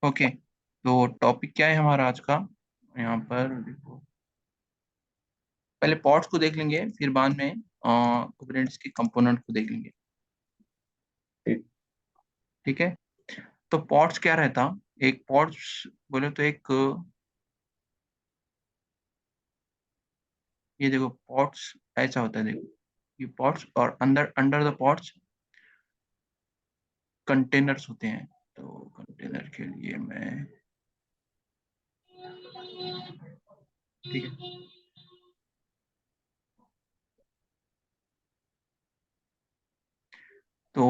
Okay, तो topic क्या है हमारा आज का? यहाँ पर देखो, पहले पॉड्स को देख लेंगे, फिर बाद में कुबरनेटिस के कंपोनेंट को देख लेंगे। ठीक। ठीक है, तो पॉड्स क्या रहता? एक पॉड्स बोले तो एक, ये देखो पॉड्स ऐसा होता है, देखो ये पॉड्स, और अंदर अंडर द पॉड्स कंटेनर्स होते हैं। तो कंटेनर के लिए मैं, ठीक है, तो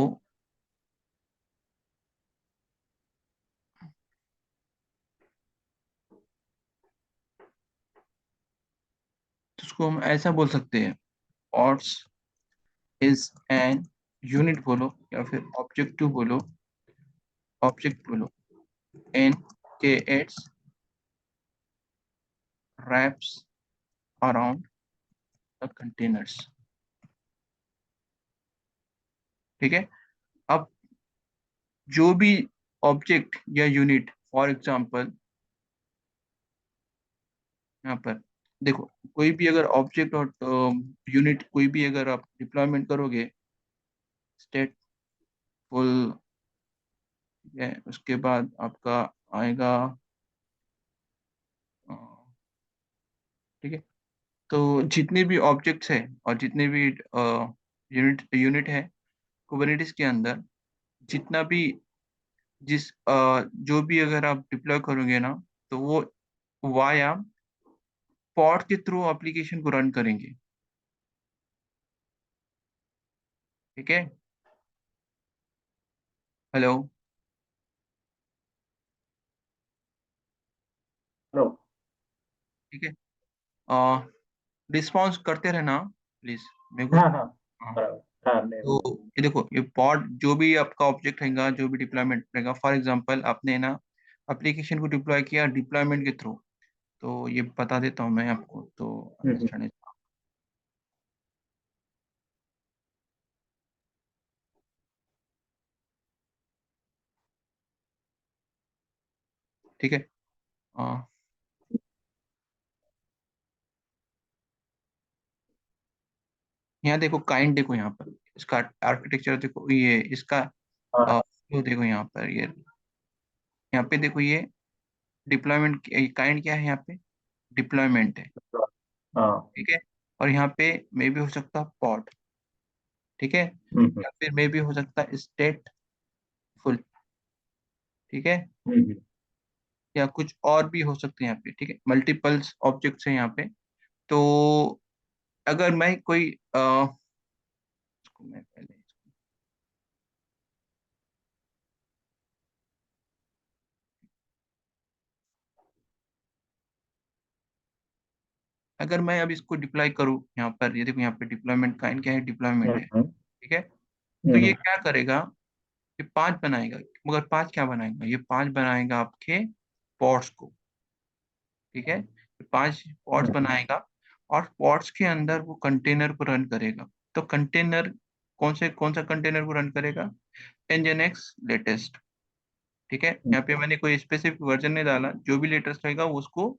उसको हम ऐसा बोल सकते हैं, पॉड्स इज एन यूनिट बोलो या फिर ऑब्जेक्टिव बोलो, ऑब्जेक्ट बोलो, इन के it's wraps around the containers। ठीक है, अब जो भी ऑब्जेक्ट या यूनिट, फॉर एग्जांपल यहाँ पर देखो, कोई भी अगर ऑब्जेक्ट और यूनिट कोई भी अगर आप डिप्लॉयमेंट करोगे स्टेटफुल, है, उसके बाद आपका आएगा, अ, ठीक है, तो जितने भी ऑब्जेक्ट्स है और जितने भी यूनिट यूनिट है कुबरनेटिस के अंदर, जितना भी जो भी अगर आप डिप्लॉय करोगे ना, तो वो वाया पॉड के थ्रू एप्लीकेशन को रन करेंगे। ठीक है, हेलो, लो। ठीक है, रिस्पॉन्स करते रहना प्लीज मेरे को। हाँ हाँ, हाँ, बराबर। हाँ, मैं हूँ। तो ये देखो, ये पॉड जो भी आपका ऑब्जेक्ट रहेगा, जो भी डिप्लॉयमेंट रहेगा, फॉर एग्जांपल आपने ना एप्लीकेशन को डिप्लॉय किया डिप्लॉयमेंट के थ्रू, तो ये बता देता हूँ मैं आपको, तो हम्म, अंडरस्टैंड। ठीक है, अ, यहाँ देखो काइंड, देखो यहाँ पर इसका आर्किटेक्चर देखो, ये इसका हाँ फ्लो देखो यहाँ पर, ये यहाँ पे देखो, ये डिप्लॉयमेंट काइंड क्या है यहाँ पे? डिप्लॉयमेंट है। हाँ। ठीक है, और यहाँ पे मे भी हो सकता है पॉड, ठीक है, हम्म, या फिर मे भी हो सकता है स्टेटफुल। ठीक है, हम्म, या कुछ और भी हो सकते हैं यहाँ पे। ठीक है, मल्टीपल्स ऑब्जेक्ट्स हैं यहाँ पे। तो अगर मैं कोई इसको मैं पहले, अगर मैं अब इसको डिप्लॉय करूँ यहाँ पर, ये देखो यहाँ पे डिप्लॉयमेंट काइंड क्या है? डिप्लॉयमेंट है। हम्म, ठीक है, तो ये हम्म, क्या करेगा? ये पांच बनाएगा, मगर पांच क्या बनाएगा? ये पांच बनाएगा आपके पॉट्स को। ठीक है, ये पांच पॉट्स हम्म, बनाएगा, और पॉट्स के अंदर वो कंटेनर को रन करेगा। तो कंटेनर कौन सा कंटेनर को रन करेगा? nginx latest. ठीक है, यहाँ पे मैंने कोई स्पेसिफिक वर्जन नहीं डाला, जो भी लेटेस्ट रहेगा वो उसको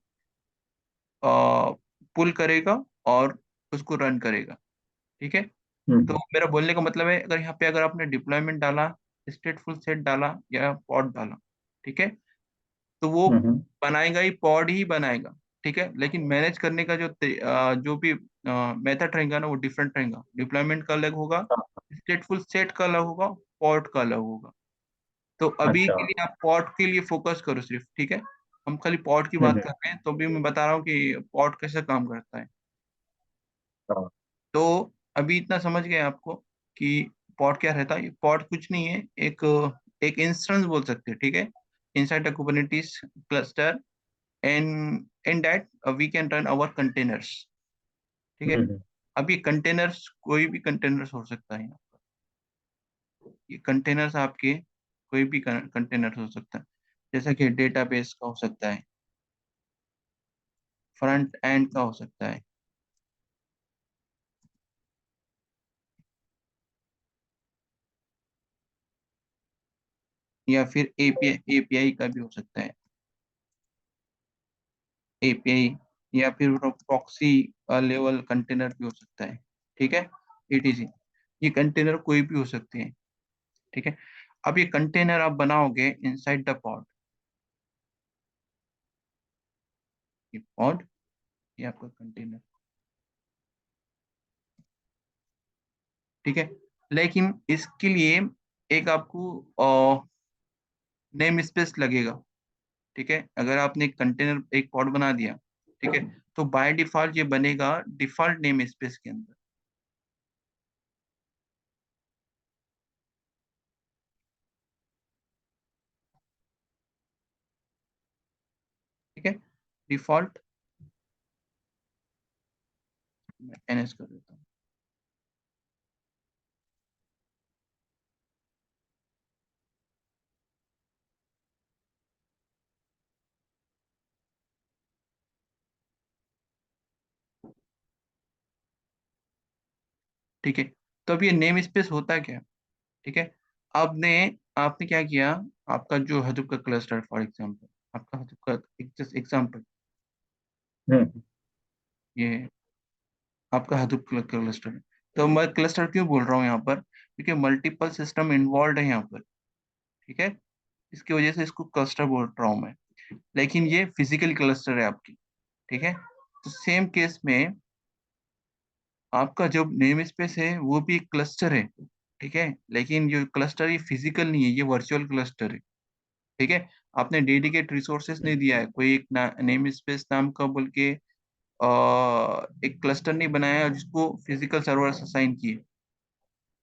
पुल करेगा और उसको रन करेगा। ठीक है, तो हम्म, मेरा बोलने का मतलब है, अगर यहाँ पे अगर आपने डिप्लॉयमेंट डाला, स्टेटफुल सेट डाला या पॉड डाला, ठीक है, तो वो हम्म, बनाएगा ही, पॉड ही बनाएगा। ठीक है, लेकिन मैनेज करने का जो भी मेथड रहेगा ना, वो डिफरेंट रहेगा। डिप्लॉयमेंट का अलग होगा, हाँ, स्टेटफुल सेट का अलग होगा, पॉड का अलग होगा। तो अभी अच्छा। के लिए आप पॉड के लिए फोकस करो सिर्फ। ठीक है, हम खाली पॉड की बात हम्म, कर रहे हैं, तो अभी मैं बता रहा हूँ कि पॉड कैसे काम करता है। हाँ, तो अभी इतना समझ गए आपको कि पॉड क्या रहता है? पॉड कुछ नहीं है, एक एक इंस्टेंस बोल सकते हैं। ठीक है, inside the Kubernetes cluster, and in that we can run our containers. ठीक है, हम्म, अब ये कंटेनर्स कोई भी कंटेनर्स हो सकता है यहाँ पर। ये कंटेनर्स आपके कोई भी कंटेनर हो सकता है, जैसा कि डेटाबेस का हो सकता है, फ्रंट एंड का हो सकता है, या फिर एपीआई एपीआई का भी हो सकता है, एपीआई, या फिर प्रॉक्सी लेवल कंटेनर भी हो सकता है, ठीक है, एटीसी। ये कंटेनर कोई भी हो सकते हैं, ठीक है। अब ये कंटेनर आप बनाओगे इनसाइड द पॉड, ये पॉड, ये आपका कंटेनर, ठीक है। लेकिन इसके लिए एक आपको नेम स्पेस लगेगा, ठीक है। अगर आपने एक कंटेनर एक पॉड बना दिया, ठीक है, तो बाय डिफॉल्ट ये बनेगा डिफॉल्ट नेम स्पेस के अंदर, ठीक है। डिफॉल्ट, मैं एनएस कर देता हूँ, ठीक है। तो अब ये नेम स्पेस होता क्या है, ठीक है। आपने आपने क्या किया, आपका जो हडूप का क्लस्टर फॉर एग्जांपल, आपका हडूप का एक जस्ट एग्जांपल, हम्म ये आपका हडूप क्लस्टर है। तो मैं क्लस्टर क्यों बोल रहा हूँ यहाँ पर, क्योंकि मल्टीपल सिस्टम इन्वॉल्व है यहाँ पर, ठीक है। इसकी वजह से इसको क्लस्टर बोल रहा हूँ मैं, लेकिन ये फिजिकल क्लस्टर है आपकी, ठीक है। तो सेम केस में आपका जो नेम स्पेस है वो भी एक क्लस्टर है, ठीक है। लेकिन ये क्लस्टर ये फिजिकल नहीं है, ये वर्चुअल क्लस्टर है, ठीक है। आपने डेडिकेट रिसोर्सेस नहीं दिया है, कोई एक नेम स्पेस नाम का बोल के एक क्लस्टर नहीं बनाया है जिसको फिजिकल सर्वर असाइन किए।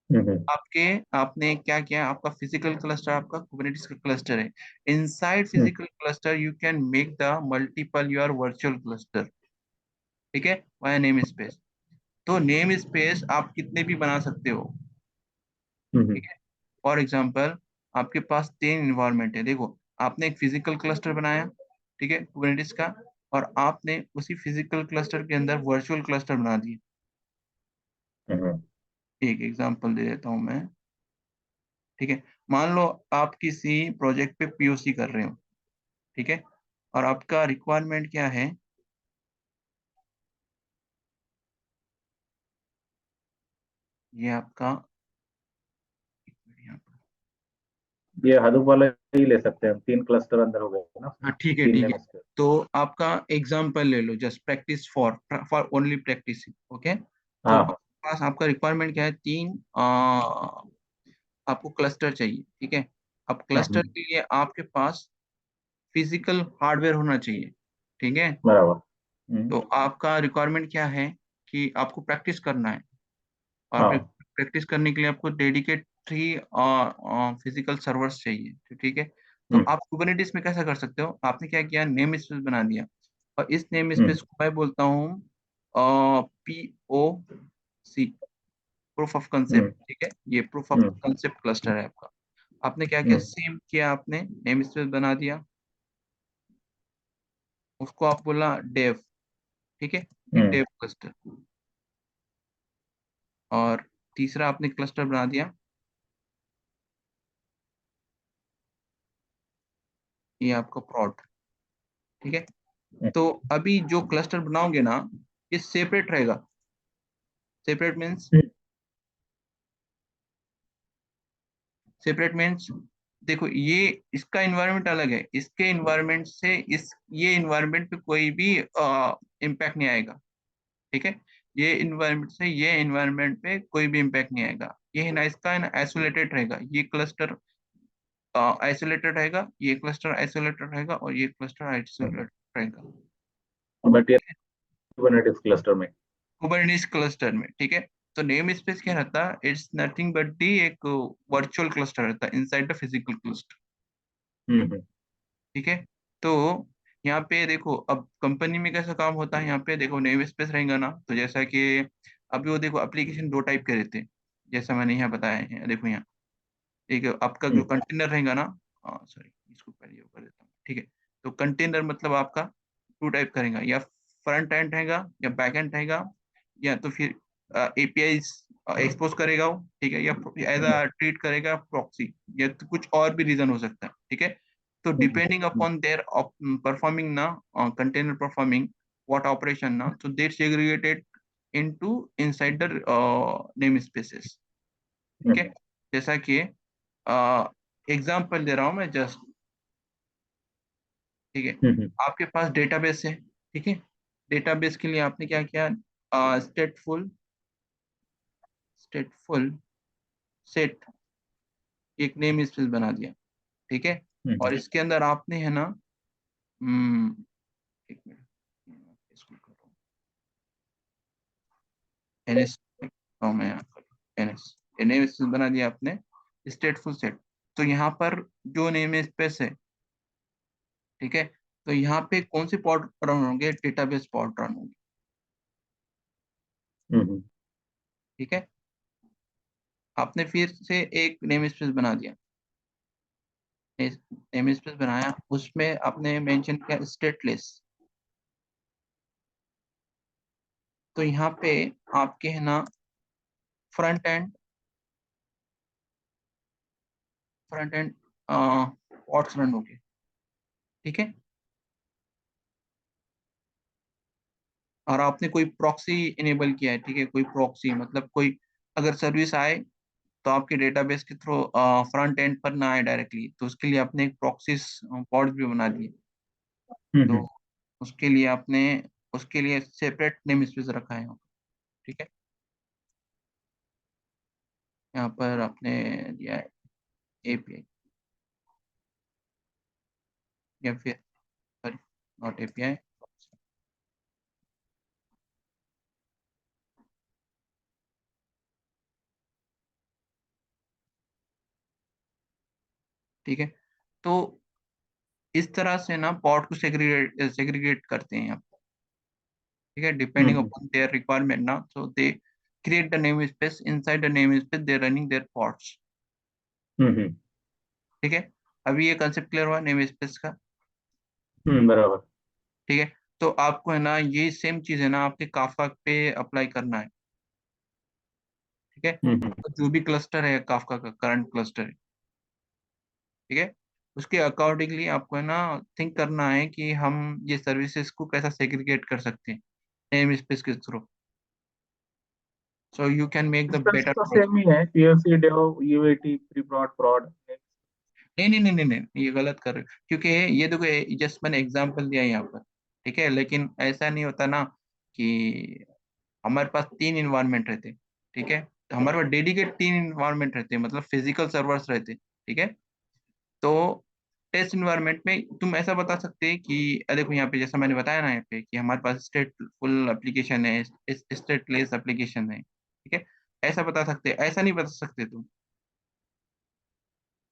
हम्म आपके आपने क्या किया, आपका फिजिकल क्लस्टर आपका कुबरनेटिस का क्लस्टर है। Inside hmm physical cluster you can make the multiple your virtual cluster, ठीक है, वाया नेम स्पेस। तो नेम स्पेस आप कितने भी बना सकते हो, हम्म ठीक है। फॉर एग्जाम्पल, आपके पास 3 इन्वायरमेंट है, देखो, आपने एक फिजिकल क्लस्टर बनाया, ठीक है, कुबरनेटिस का, और आपने उसी फिजिकल क्लस्टर के अंदर वर्चुअल क्लस्टर बना दिए। हम्म एक एग्जांपल दे देता हूं मैं, ठीक है। मान लो आप किसी प्रोजेक्ट पे पीओसी कर रहे हो, ठीक है, और आपका रिक्वायरमेंट क्या है, ये आपका, एक मिनट यहाँ पर, ये हडूप वाला ही ले सकते हैं हम, 3 क्लस्टर अंदर हो गए ना, हाँ ठीक है, तीन ठीक है। Name space. तो आपका एग्जांपल ले लो, just practice for for only practice, okay. तो हाँ हाँ। पास आपका रिक्वायरमेंट क्या है, 3 आपको क्लस्टर चाहिए, ठीक है। अब क्लस्टर हम्म, के लिए आपके पास फिजिकल हार्डवेयर होना चाहिए, ठीक है। बराबर। तो आपका रिक्वायरमेंट क्या है कि आपको प्रैक्टिस करना है, और हाँ। प्रैक्टिस करने के लिए आपको डेडिकेट 3 फिजिकल सर्वर्स चाहिए, तो ठीक है। तो हम्म आप कुबरनेटिस में कैसा कर सकते हो, आपने क्या किया, नेम स्पेस बना दिया, और इस नेम हम्म स्पेस को मैं बोलता हूँ POC, प्रूफ ऑफ कंसेप्ट, हम्म ठीक है। ये proof of hmm concept cluster है आपका। आपने क्या किया, हम्म सेम किया, आपने नेम स्पेस बना दिया, उसको आप बोला डेव, ठीक है, ये हम्म डेव क्लस्टर। और तीसरा आपने क्लस्टर बना दिया, ये आपका prod, ठीक है। तो अभी जो क्लस्टर बनाओगे ना, ये सेपरेट रहेगा, सेपरेट मीन्स, हम्म सेपरेट मीन्स, देखो, ये इसका इन्वायरमेंट अलग है, इसके इन्वायरमेंट से इस ये इन्वायरमेंट पे कोई भी इम्पैक्ट नहीं आएगा, ठीक है। ये इन्वायरमेंट से ये इन्वायरमेंट पे कोई भी इम्पैक्ट नहीं आएगा, ये है ना, इसका है ना आइसोलेटेड रहेगा, ये क्लस्टर आइसोलेटेड रहेगा, ये क्लस्टर आइसोलेटेड रहेगा, और ये क्लस्टर आइसोलेटेड रहेगा, बट ये कुबरनेटिस क्लस्टर में। कुबरनेटिस क्लस्टर में, ठीक है। तो नेम स्पेस क्या रहता है, इट्स नथिंग बट दी एक वर्चुअल क्लस्टर रहता है इनसाइड द फिजिकल क्लस्टर, हम्म। ठीक है। तो यहाँ पे देखो, अब कंपनी में कैसा काम होता है, यहाँ पे देखो नेम स्पेस रहेगा ना, तो जैसा कि अभी वो देखो एप्लीकेशन 2 टाइप के रहते हैं, जैसा मैंने यहाँ बताया है, देखो यहाँ एक आपका जो हम्म कंटेनर रहेगा ना, सॉरी, इसको पहले ये कर देता हूँ, ठीक है। तो कंटेनर मतलब आपका 2 टाइप करेगा, या फ्रंट एंड रहेगा, या बैक एंड रहेगा, या तो फिर एपीआई एक्सपोज करेगा वो, ठीक है, या एज अ ट्रीट करेगा प्रॉक्सी, या तो कुछ और भी रीजन हो सकता है, ठीक है। तो डिपेंडिंग अपॉन देयर परफॉर्मिंग ना, कंटेनर परफॉर्मिंग what operation ना, so they segregated into inside the name spaces, ठीक है। जैसा कि एग्जांपल दे रहा हूं मैं जस्ट, ठीक है। आपके पास डेटाबेस है, ठीक है। डेटाबेस के लिए आपने क्या किया, स्टेटफुल स्टेटफुल सेट एक नेम स्पेस बना दिया, ठीक है। और इसके अंदर आपने है ना, एक मिनट, इसको करो एनएस, मैं एनएस नेम स्पेस बना दिया आपने, स्टेटफुल सेट। तो यहाँ पर जो नेम स्पेस है, ठीक है, तो यहाँ पे कौन से पॉड रन होंगे, डेटाबेस पॉड रन होंगे, ठीक है। आपने फिर से एक नेम स्पेस बना दिया, नेम स्पेस बनाया, उसमें आपने मेंशन किया स्टेटलेस। तो यहाँ पे आपके है ना फ्रंट एंड पॉड्स रन होंगे, ठीक है। और आपने कोई प्रॉक्सी इनेबल किया है, ठीक है, कोई प्रॉक्सी मतलब कोई अगर सर्विस आए तो आपके डेटाबेस के थ्रू फ्रंट एंड पर ना आए डायरेक्टली, तो उसके लिए आपने एक प्रॉक्सी पॉड्स भी बना दिए। तो उसके लिए आपने उसके लिए सेपरेट नेम स्पेस रखा है, ठीक है। यहाँ पर आपने दिया है एपीआई, या फिर सॉरी, नॉट एपीआई, ठीक है। तो इस तरह से ना पॉड को सेग्रीगेट करते हैं आप, ठीक है, डिपेंडिंग अपॉन देयर रिक्वायरमेंट ना, so they create the name space, inside the name space they running their pods, ठीक है। अभी ये कंसेप्ट क्लियर हुआ नेम स्पेस का, बराबर। ठीक है। तो आपको है ना ये सेम चीज है ना आपके काफका पे अप्लाई करना है, ठीक है। तो जो भी क्लस्टर है काफका का करंट क्लस्टर है, ठीक है, उसके अकॉर्डिंगली आपको है ना थिंक करना है कि हम ये सर्विसेज को कैसा सेग्रीगेट कर सकते हैं नेम स्पेस के through, so you can make the instance better तो प्रोसेस। सेम ही है, पीएलसी डेव यूएटी प्री प्रॉड प्रॉड। नहीं नहीं नहीं नहीं नहीं, ये गलत कर रहे हो, क्योंकि ये देखो जस्ट मैंने एग्जांपल दिया यहाँ पर, ठीक है, लेकिन ऐसा नहीं होता ना कि हमारे पास तीन इन्वायरमेंट रहते, ठीक है, तो हमारे पास डेडिकेट तीन इन्वायरमेंट रहते, मतलब फिजिकल सर्वर्स रहते, ठीक है। तो टेस्ट इन्वायरमेंट में तुम ऐसा बता सकते हैं कि देखो यहाँ पे जैसा मैंने बताया ना यहाँ पे कि हमारे पास स्टेटफुल एप्लीकेशन है, स्टेटलेस एप्लीकेशन है, ठीक है, ऐसा बता सकते हैं, ऐसा नहीं बता सकते तुम,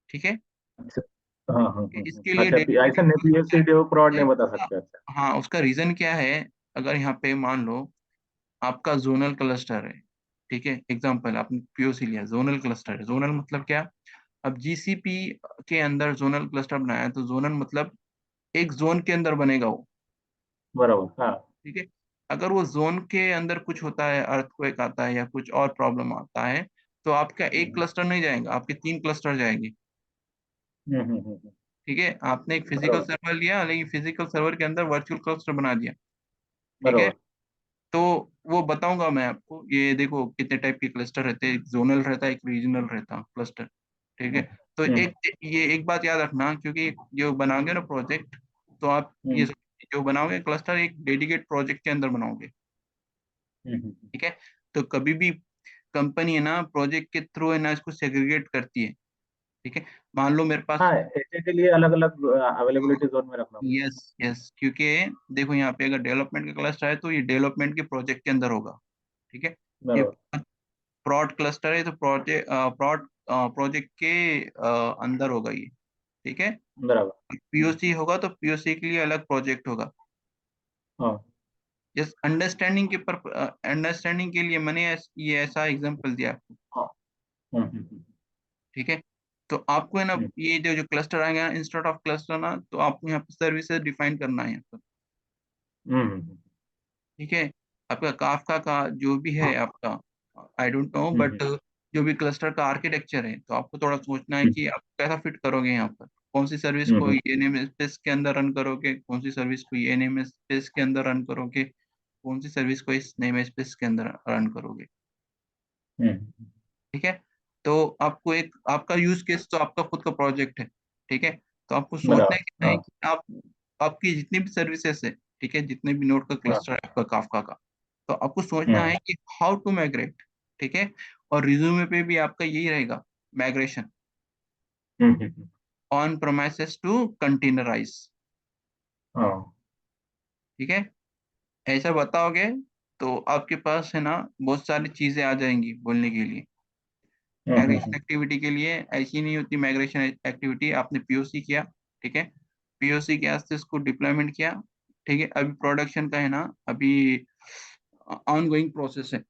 ठीक है। अच्छा। हाँ हाँ इसके लिए अच्छा, ऐसा नहीं पीएलसी डेव प्रॉड नहीं बता हाँ सकते? अच्छा। हाँ, उसका रीजन क्या है, अगर यहाँ पे मान लो आपका जोनल क्लस्टर है, ठीक है, एग्जांपल आपने पीओसी लिया, जोनल क्लस्टर है, जोनल मतलब क्या, अब जीसीपी के अंदर जोनल क्लस्टर बनाया तो जोनल मतलब एक जोन के अंदर बनेगा वो, बराबर। हाँ। ठीक है। अगर वो जोन के अंदर कुछ होता है, अर्थक्वेक आता है या कुछ और प्रॉब्लम आता है, तो आपका एक क्लस्टर नहीं जाएगा, आपके तीन क्लस्टर जाएंगे, ठीक है। आपने एक फिजिकल बराबर सर्वर लिया, लेकिन फिजिकल सर्वर के अंदर वर्चुअल क्लस्टर बना दिया, ठीक है। बराबर। तो वो बताऊंगा मैं आपको, ये देखो कितने टाइप के क्लस्टर रहते हैं, एक जोनल रहता है, एक रीजनल रहता है क्लस्टर, ठीक है। तो हम्म एक ये एक बात याद रखना, क्योंकि जो बनाओगे ना प्रोजेक्ट, तो आप ये हम्म जो बनाओगे क्लस्टर एक डेडिकेट प्रोजेक्ट के अंदर बनाओगे, हम्म। ठीक है। तो कभी भी कंपनी है ना प्रोजेक्ट के थ्रू है ना इसको सेग्रीगेट करती है, ठीक है। मान लो मेरे पास, हाँ, ऐसे के लिए अलग अलग अवेलेबिलिटी जोन में रखना पड़ता यस यस, क्योंकि देखो यहाँ पे अगर डेवलपमेंट का क्लस्टर है तो ये डेवलपमेंट के प्रोजेक्ट के अंदर होगा, ठीक है। है। ये बराबर प्रॉड क्लस्टर है तो प्रोजेक्ट के अंदर होगा ये, ठीक है। बराबर। पीओसी होगा तो पीओसी के लिए अलग प्रोजेक्ट होगा। हाँ। जस्ट अंडरस्टैंडिंग के पर अंडरस्टैंडिंग के लिए मैंने ये ऐसा एग्जांपल दिया आपको, हाँ। ठीक है। तो आपको है ना हम्म, ये जो जो क्लस्टर आएगा इंस्टेड ऑफ क्लस्टर ना, तो आपको यहाँ पे सर्विसेज डिफाइन करना है यहाँ पर, हम्म, हम्म, ठीक है। आपका काफका का जो भी है आपका आई डोंट नो, बट हम्म जो भी क्लस्टर का आर्किटेक्चर है, तो आपको थोड़ा सोचना है कि आप कैसा फिट करोगे यहाँ पर। कौन सी सर्विस को हम्म ये नेम स्पेस के अंदर रन करोगे, कौन सी सर्विस को ये नेम स्पेस के अंदर रन करोगे, कौन सी सर्विस को इस नेम स्पेस के अंदर रन करोगे। हम्म, ठीक है। तो आपको एक आपका यूज केस तो आपका खुद का प्रोजेक्ट है। ठीक है। तो आपको सोचना बराबर। है कि नहीं हाँ कि आप आपकी जितनी भी सर्विसेज है, ठीक है, जितने भी नोड का हाँ। क्लस्टर है आपका काफका का, तो आपको सोचना हम्म है कि हाउ टू माइग्रेट। ठीक है। और रिज्यूमे पे भी आपका यही रहेगा, migration hmm. On premises to containerize. हाँ। ठीक है। ऐसा बताओगे तो आपके पास है ना बहुत सारी चीजें आ जाएंगी बोलने के लिए। माइग्रेशन हम्म। एक्टिविटी के लिए ऐसी नहीं होती माइग्रेशन एक्टिविटी, आपने पीओसी किया। ठीक है। पीओसी के वास्ते इसको डिप्लॉयमेंट किया। ठीक है। अभी प्रोडक्शन का है ना, अभी ऑन गोइंग प्रोसेस है,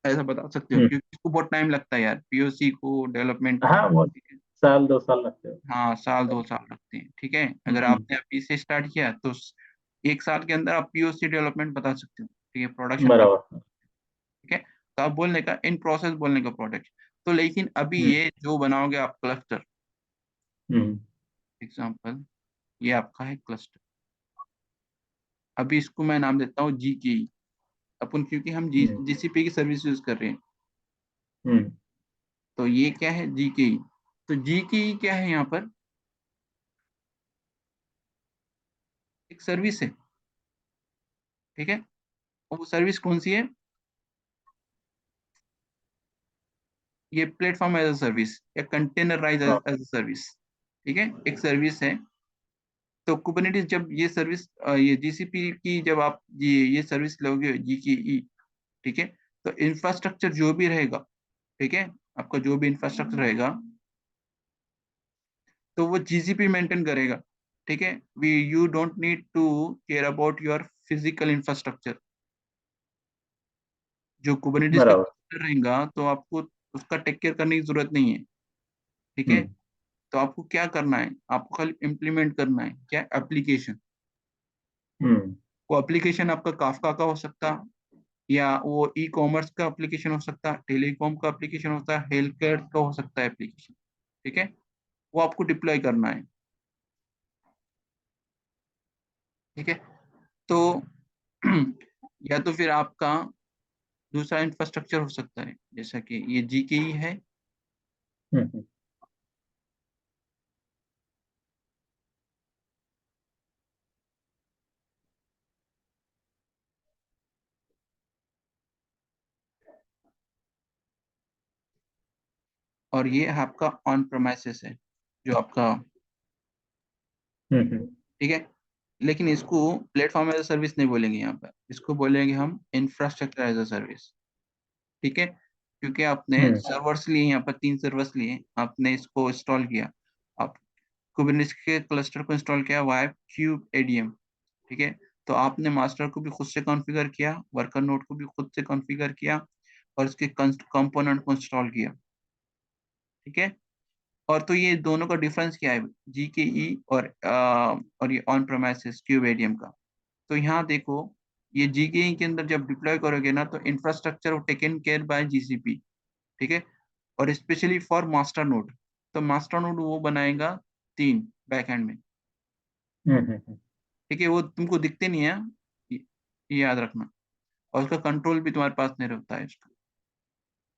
ऐसा बता सकते हो, हम्म। क्योंकि इसको बहुत टाइम लगता है यार पीओसी को डेवलपमेंट को। हाँ, वो ठीक है। साल 2 साल लगते हैं। हाँ, साल 2 साल लगते हैं। ठीक है। अगर हम्म। आपने अभी से स्टार्ट किया तो 1 साल के अंदर आप पीओसी डेवलपमेंट बता सकते हो। ठीक है। प्रोडक्शन का। बराबर। ठीक है। तो आप बोलने का इन प्रोसेस बोलने का प्रोडक्ट। तो लेकिन अभी हम्म ये जो बनाओगे आप क्लस्टर, हम्म एग्जाम्पल, ये आपका है क्लस्टर। अभी इसको मैं नाम देता हूँ जी के ई। अपन क्योंकि हम हम्म जीसीपी की सर्विस यूज कर रहे हैं, हम्म तो ये क्या है जी के ई। तो जी के ई क्या है यहाँ पर, एक सर्विस है। ठीक है। और वो सर्विस कौन सी है, ये प्लेटफॉर्म एज अ सर्विस या कंटेनराइज हाँ। As a service. ठीक है। एक सर्विस है। तो कुबरनेटिस जब ये सर्विस, ये जीसीपी की जब आप ये सर्विस लोगे जी के ई, ठीक है, तो इंफ्रास्ट्रक्चर जो भी रहेगा, ठीक है, आपका जो भी इंफ्रास्ट्रक्चर रहेगा, तो वो जीसीपी मेंटेन करेगा। ठीक है। We you don't need to care about your physical infrastructure. जो कुबरनेटिस का बराबर। cluster रहेगा तो आपको उसका टेक केयर करने की जरूरत नहीं है। ठीक है। हम्म तो आपको क्या करना है, आपको खाली इम्प्लीमेंट करना है क्या, एप्लीकेशन। हम्म वो एप्लीकेशन आपका काफका का हो सकता, या वो ई कॉमर्स का एप्लीकेशन हो सकता है, टेलीकॉम का एप्लीकेशन होता है, हेल्थ केयर का हो सकता है एप्लीकेशन। ठीक है। वो आपको डिप्लॉय करना है। ठीक है। तो या तो फिर आपका दूसरा इंफ्रास्ट्रक्चर हो सकता है, जैसा कि ये जीकेई है। हम्म और ये आपका ऑन प्रोमाइसेस है, जो आपका। हम्म। ठीक है। लेकिन इसको प्लेटफॉर्म एज अ सर्विस नहीं बोलेंगे यहाँ पर, इसको बोलेंगे हम इंफ्रास्ट्रक्चर एज अ सर्विस। ठीक है। क्योंकि आपने हम्म सर्वर्स लिए, यहाँ पर 3 सर्वर्स लिए, आपने इसको इंस्टॉल किया, आप कुबरनेटिस के क्लस्टर को इंस्टॉल किया वाया क्यूब एडीएम। ठीक है। तो आपने मास्टर को भी खुद से कॉन्फ़िगर किया, वर्कर नोड को भी खुद से कॉन्फ़िगर किया, और इसके कंपोनेंट को इंस्टॉल किया। ठीक है। और तो ये दोनों का डिफरेंस क्या है, जीकेई और ये ऑन प्रेमाइसिस क्यूब एडीएम का। तो यहाँ देखो, ये जीकेई के अंदर जब डिप्लॉय करोगे ना, तो infrastructure taken care by GCP. ठीक है। और स्पेशली फॉर मास्टर नोड, तो मास्टर नोड वो बनाएगा 3 बैकएंड में। हम्म। ठीक है। वो तुमको दिखते नहीं है, ये याद रखना। और उसका कंट्रोल भी तुम्हारे पास नहीं रहता है इसका।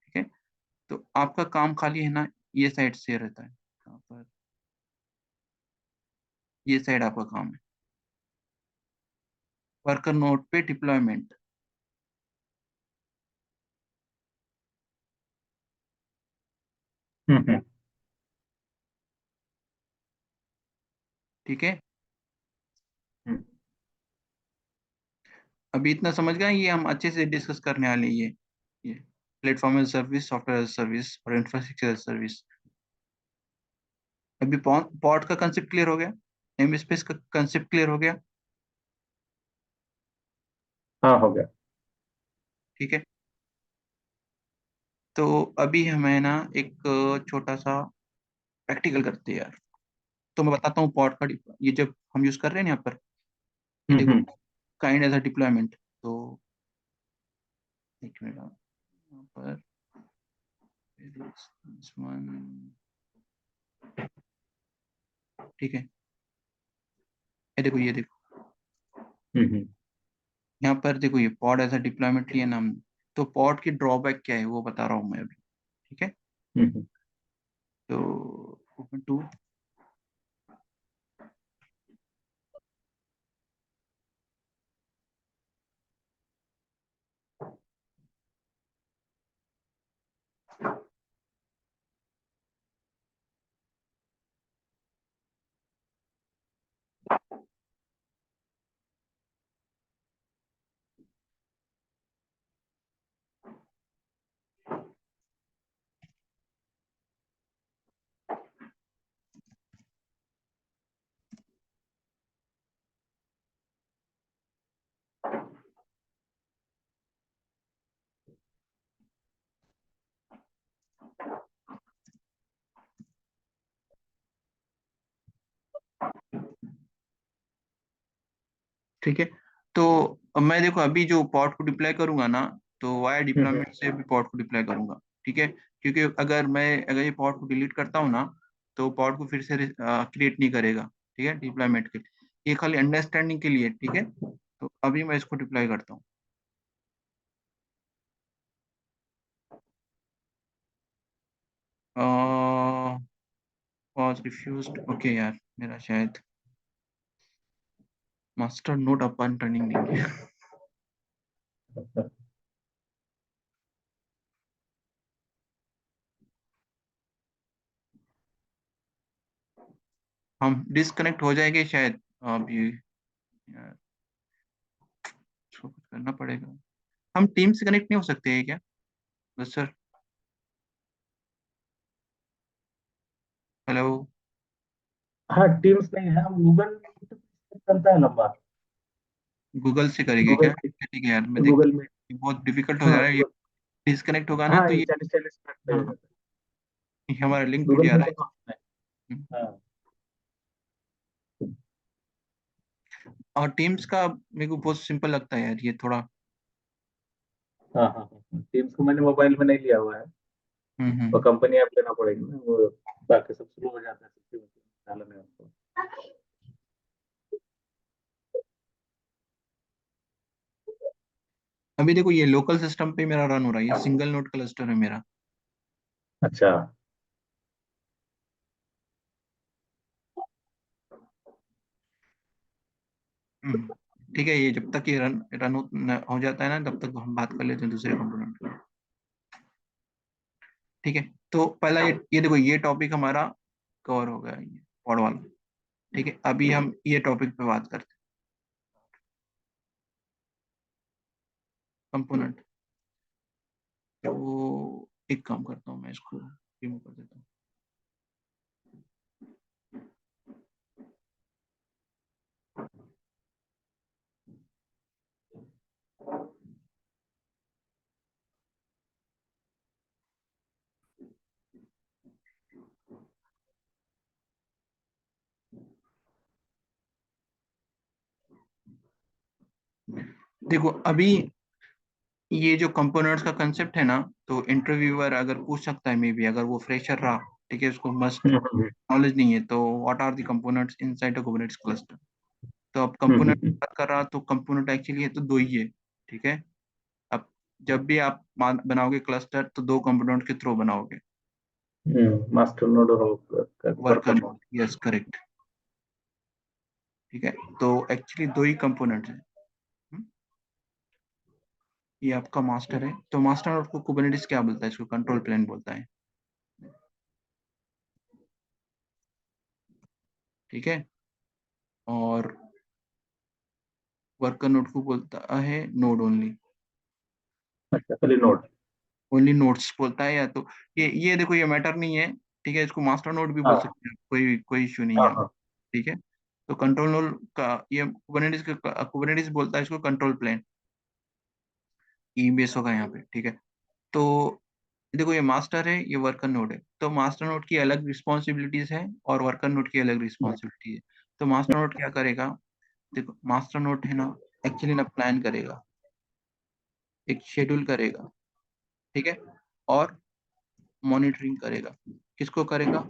ठीक है। तो आपका काम खाली है ना, ये साइड से रहता है, यहाँ पर ये साइड आपका काम है, वर्कर नोड पे डिप्लॉयमेंट। हम्म। ठीक है। हम्म। अभी इतना समझ गए, ये हम अच्छे से डिस्कस करने वाले हैं, ये platform as service, software as service और इंफ्रास्ट्रक्चर एज सर्विस। अभी पॉड का कंसेप्ट क्लियर हो गया, नेम स्पेस का कंसेप्ट क्लियर हो गया। हाँ, हो गया। ठीक है। तो अभी हमें ना एक छोटा सा प्रैक्टिकल करते हैं यार। तो मैं बताता हूँ पॉड का ये जब हम यूज कर रहे हैं ना यहाँ पर, ये देखो, hmm. Kind as a deployment. तो एक मिनट यहाँ पर, this one, ठीक है। ये देखो, ये देखो, यहाँ पर देखो, ये पॉड एज अ डिप्लॉयमेंट लिया नाम। तो पॉड की ड्रॉबैक क्या है वो बता रहा हूँ मैं अभी, ठीक है। तो ओपन टू, ठीक है। तो अब मैं देखो अभी जो पॉड को डिप्लॉय करूंगा ना, तो वाया डिप्लॉयमेंट से भी पॉड को डिप्लॉय करूंगा, ठीक है। क्योंकि अगर ये पॉड को डिलीट करता हूँ ना, तो पॉड को फिर से क्रिएट नहीं करेगा, ठीक है, डिप्लॉयमेंट के लिए। ये खाली अंडरस्टैंडिंग के लिए, ठीक है। तो अभी मैं इसको डिप्लॉय करता हूँ। वॉज रिफ्यूज्ड, ओके यार, मेरा शायद मास्टर नोट अपन टर्निंग नहीं है। हम डिस्कनेक्ट हो जाएंगे शायद अभी यार, इसको कुछ करना पड़ेगा। हम टीम से कनेक्ट नहीं हो सकते हैं क्या बस सर? हेलो। हाँ, टीम्स नहीं है, गूगल चलता है लंबा। गूगल से करेंगे गूगल क्या? ठीक है यार, मैं देखता गूगल हूँ। मीट। ये बहुत डिफिकल्ट हो जा हाँ, रहा है ये। गूगल। डिस्कनेक्ट होगा ना हाँ, तो ये ये, 40-40 मिनट का ही हाँ, रहता ये हमारा लिंक है। टूट गूगल जा मीट रहा है। तो है। हम्म। हाँ, और टीम्स का मेरे को बहुत सिंपल लगता है यार, ये थोड़ा। हाँ, हाँ, हाँ, टीम्स को मैंने मोबाइल में नहीं लिया हुआ है। वो हम्म। कंपनी ऐप लेना पड़ेगी ना, वो बाकी सब स्लो हो जाता है डालने में उसको। अभी देखो ये लोकल सिस्टम पे मेरा रन हो रहा है, ये सिंगल नोड क्लस्टर है मेरा। अच्छा। हम्म। ठीक है, ये जब तक ये रन रन हो जाता है ना, तब तक हम बात कर लेते हैं दूसरे कंपोनेंट पे। ठीक है। तो पहला ये देखो, ये टॉपिक हमारा कवर हो गया, ये पॉड वाला। ठीक है, अभी हम ये टॉपिक पे बात करते हैं, कंपोनेंट। तो एक काम करता हूँ, मैं इसको रिमूव कर देता हूँ। देखो अभी ये जो कंपोनेंट्स का कंसेप्ट है ना, तो इंटरव्यूअर अगर पूछ सकता है, मे बी अगर वो फ्रेशर रहा, ठीक है, उसको मस्ट नॉलेज नहीं है, तो what are the components inside a Kubernetes cluster. तो अब कंपोनेंट बात कर रहा, तो कंपोनेंट एक्चुअली है तो दो ही है, ठीक है। अब जब भी आप बनाओगे क्लस्टर, तो दो कंपोनेंट के थ्रू बनाओगे। मास्टर नोड और worker worker node. Node, yes correct. ठीक है, तो एक्चुअली दो ही कंपोनेंट है। हम्म, ये आपका मास्टर है, तो मास्टर नोड को कुबरनेटिस क्या बोलता है? इसको कंट्रोल प्लेन बोलता है, ठीक है। और वर्कर नोड को बोलता है नोड ओनली, अच्छा, खाली नोड। ओनली नोड्स बोलता है। या तो ये देखो, ये मैटर नहीं है, ठीक है। इसको मास्टर नोड भी बोल हाँ, सकते हैं, कोई कोई इश्यू नहीं हाँ, है, हाँ। ठीक है। तो कंट्रोल नोड का ये कुबरनेटिस बोलता है इसको कंट्रोल प्लेन, ई बेस होगा यहाँ पे, ठीक है। तो देखो, ये मास्टर है, ये वर्कर नोड है, तो मास्टर नोड की अलग रिस्पॉन्सिबिलिटीज है और वर्कर नोड की अलग रिस्पॉन्सिबिलिटी है। तो मास्टर नोड क्या करेगा? देखो मास्टर नोड है ना, एक्चुअली ना प्लान करेगा, एक शेड्यूल करेगा, ठीक है। और मॉनिटरिंग करेगा। किसको करेगा?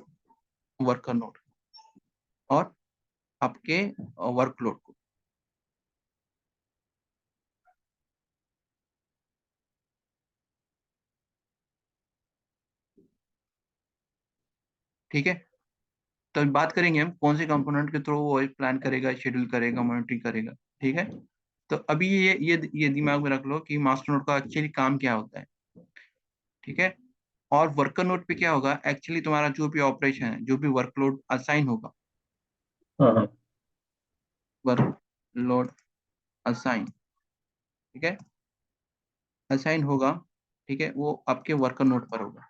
वर्कर नोड और आपके वर्कलोड को। ठीक है, तो बात करेंगे हम कौन से कंपोनेंट के थ्रू वो प्लान करेगा, शेड्यूल करेगा, मॉनिटरिंग करेगा। ठीक है, तो अभी ये दिमाग में रख लो कि मास्टर नोड का एक्चुअली काम क्या होता है। ठीक है, और वर्कर नोड पे क्या होगा, एक्चुअली तुम्हारा जो भी ऑपरेशन है, जो भी वर्कलोड असाइन होगा, हाँ हाँ। वर्कलोड असाइन, ठीक है, असाइन होगा, ठीक है, वो आपके वर्कर नोड पर होगा।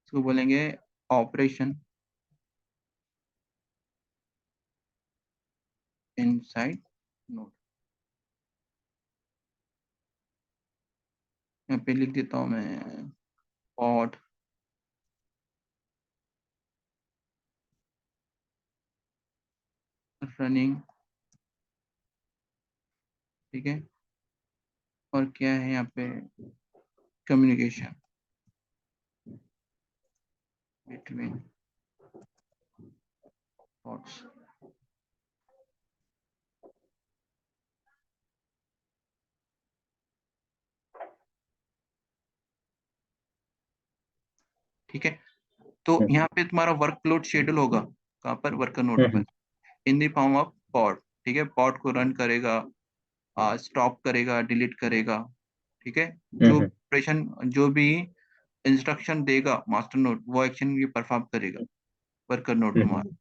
इसको बोलेंगे ऑपरेशन इनसाइड नोड। यहाँ पे लिख देता हूँ मैं, पॉड रनिंग। ठीक है, और क्या है यहाँ पे, कम्युनिकेशन बिटवीन पॉड्स। ठीक है, तो हम्म यहाँ पे तुम्हारा वर्कलोड शेड्यूल होगा कहाँ पर, वर्कर नोड हम्म पर, in the form of pod. ठीक है, पॉड को रन करेगा, स्टॉप करेगा, डिलीट करेगा। ठीक है, जो हम्म ऑपरेशन, जो भी इंस्ट्रक्शन देगा मास्टर नोड, वो एक्शन ये परफॉर्म करेगा वर्कर नोड हम्म तुम्हारा।